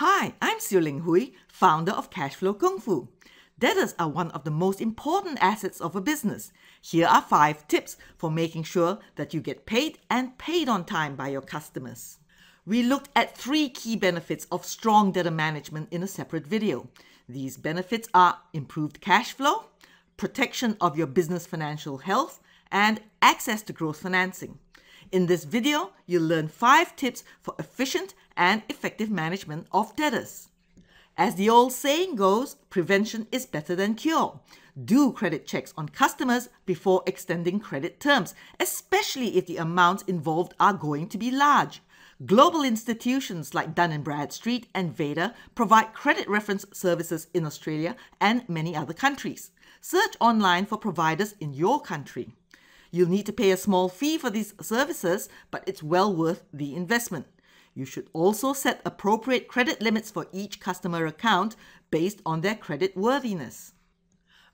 Hi, I'm Siu Ling Hui, founder of Cashflow Kung Fu. Debtors are one of the most important assets of a business. Here are 5 tips for making sure that you get paid and paid on time by your customers. We looked at 3 key benefits of strong debtor management in a separate video. These benefits are improved cash flow, protection of your business financial health, and access to growth financing. In this video, you'll learn 5 tips for efficient and effective management of debtors. As the old saying goes, prevention is better than cure. Do credit checks on customers before extending credit terms, especially if the amounts involved are going to be large. Global institutions like Dun & Bradstreet and Debtor provide credit reference services in Australia and many other countries. Search online for providers in your country. You'll need to pay a small fee for these services, but it's well worth the investment. You should also set appropriate credit limits for each customer account based on their credit worthiness.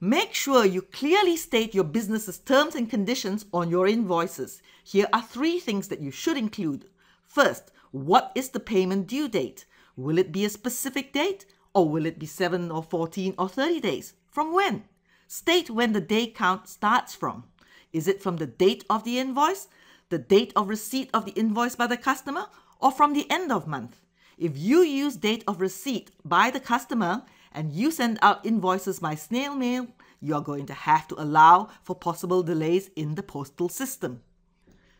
Make sure you clearly state your business's terms and conditions on your invoices. Here are 3 things that you should include. First, what is the payment due date? Will it be a specific date, or will it be 7 or 14 or 30 days? From when? State when the day count starts from. Is it from the date of the invoice, the date of receipt of the invoice by the customer, or from the end of month? If you use date of receipt by the customer and you send out invoices by snail mail, you are going to have to allow for possible delays in the postal system.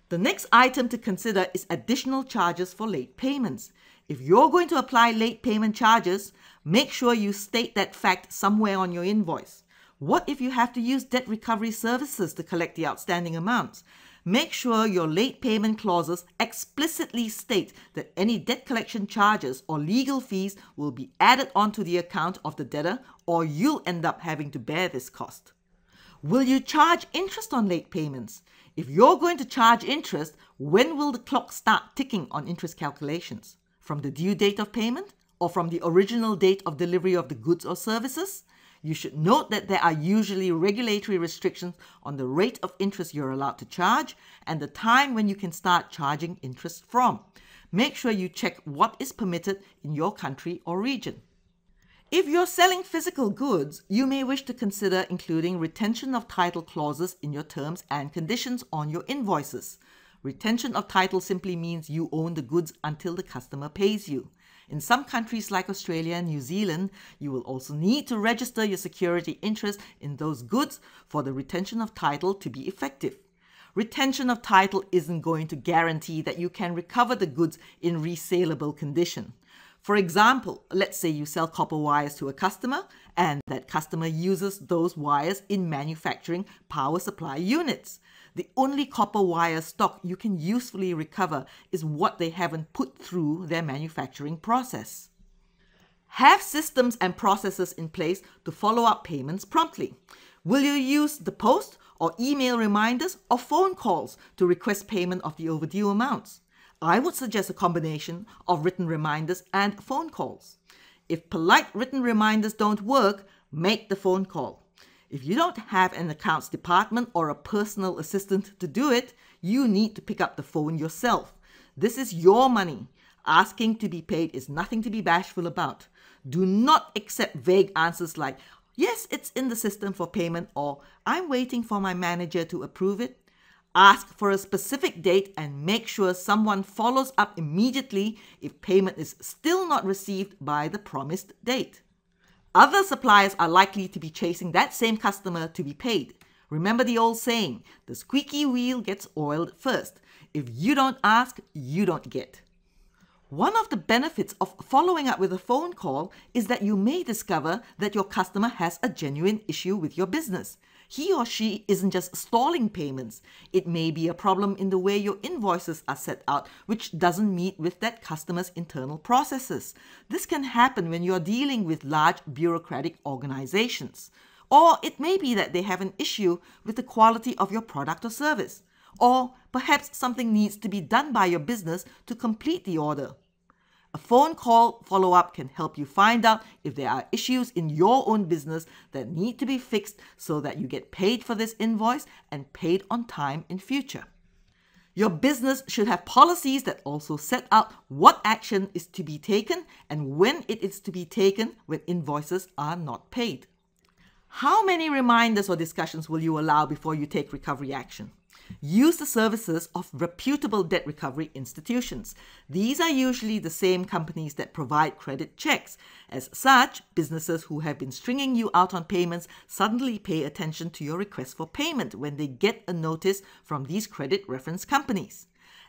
The next item to consider is additional charges for late payments. If you're going to apply late payment charges, make sure you state that fact somewhere on your invoice. What if you have to use debt recovery services to collect the outstanding amounts? Make sure your late payment clauses explicitly state that any debt collection charges or legal fees will be added onto the account of the debtor, or you'll end up having to bear this cost. Will you charge interest on late payments? If you're going to charge interest, when will the clock start ticking on interest calculations? From the due date of payment, or from the original date of delivery of the goods or services? You should note that there are usually regulatory restrictions on the rate of interest you're allowed to charge and the time when you can start charging interest from. Make sure you check what is permitted in your country or region. If you're selling physical goods, you may wish to consider including retention of title clauses in your terms and conditions on your invoices. Retention of title simply means you own the goods until the customer pays you. In some countries like Australia and New Zealand, you will also need to register your security interest in those goods for the retention of title to be effective. Retention of title isn't going to guarantee that you can recover the goods in resaleable condition. For example, let's say you sell copper wires to a customer and that customer uses those wires in manufacturing power supply units. The only copper wire stock you can usefully recover is what they haven't put through their manufacturing process. Have systems and processes in place to follow up payments promptly. Will you use the post or email reminders or phone calls to request payment of the overdue amounts? I would suggest a combination of written reminders and phone calls. If polite written reminders don't work, make the phone call. If you don't have an accounts department or a personal assistant to do it, you need to pick up the phone yourself. This is your money. Asking to be paid is nothing to be bashful about. Do not accept vague answers like, yes, it's in the system for payment, or I'm waiting for my manager to approve it. Ask for a specific date and make sure someone follows up immediately if payment is still not received by the promised date. Other suppliers are likely to be chasing that same customer to be paid. Remember the old saying, the squeaky wheel gets oiled first. If you don't ask, you don't get. One of the benefits of following up with a phone call is that you may discover that your customer has a genuine issue with your business. He or she isn't just stalling payments. It may be a problem in the way your invoices are set out, which doesn't meet with that customer's internal processes. This can happen when you're dealing with large bureaucratic organizations. Or it may be that they have an issue with the quality of your product or service. Or perhaps something needs to be done by your business to complete the order. A phone call follow-up can help you find out if there are issues in your own business that need to be fixed so that you get paid for this invoice and paid on time in future. Your business should have policies that also set out what action is to be taken and when it is to be taken when invoices are not paid. How many reminders or discussions will you allow before you take recovery action? Use the services of reputable debt recovery institutions. These are usually the same companies that provide credit checks. As such, businesses who have been stringing you out on payments suddenly pay attention to your request for payment when they get a notice from these credit reference companies.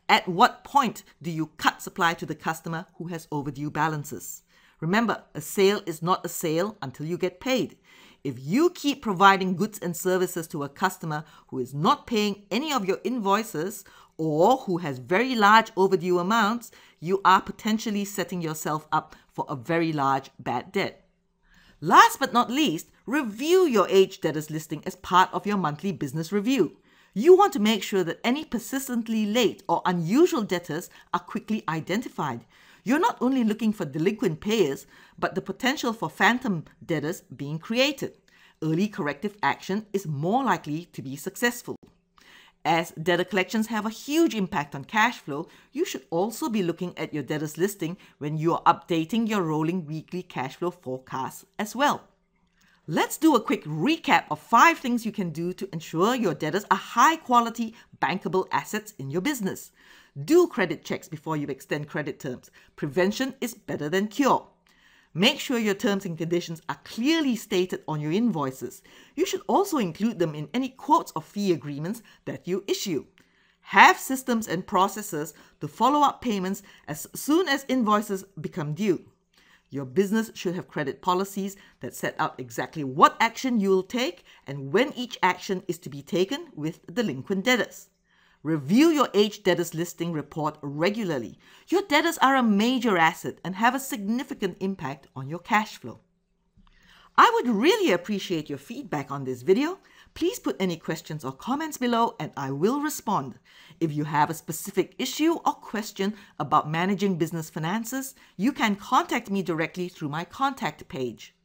At what point do you cut supply to the customer who has overdue balances? Remember, a sale is not a sale until you get paid. If you keep providing goods and services to a customer who is not paying any of your invoices or who has very large overdue amounts, you are potentially setting yourself up for a very large bad debt. Last but not least, review your aged debtors listing as part of your monthly business review. You want to make sure that any persistently late or unusual debtors are quickly identified. You're not only looking for delinquent payers, but the potential for phantom debtors being created. Early corrective action is more likely to be successful. As debtor collections have a huge impact on cash flow, you should also be looking at your debtors listing when you are updating your rolling weekly cash flow forecasts as well. Let's do a quick recap of 5 things you can do to ensure your debtors are high-quality, bankable assets in your business. Do credit checks before you extend credit terms. Prevention is better than cure. Make sure your terms and conditions are clearly stated on your invoices. You should also include them in any quotes or fee agreements that you issue. Have systems and processes to follow up payments as soon as invoices become due. Your business should have credit policies that set out exactly what action you will take and when each action is to be taken with delinquent debtors. Review your aged debtors listing report regularly. Your debtors are a major asset and have a significant impact on your cash flow. I would really appreciate your feedback on this video. Please put any questions or comments below and I will respond. If you have a specific issue or question about managing business finances, you can contact me directly through my contact page.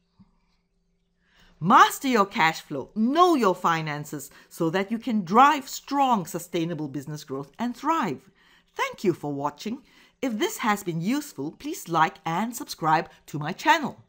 Master your cash flow, know your finances so that you can drive strong, sustainable business growth and thrive. Thank you for watching. If this has been useful, please like and subscribe to my channel.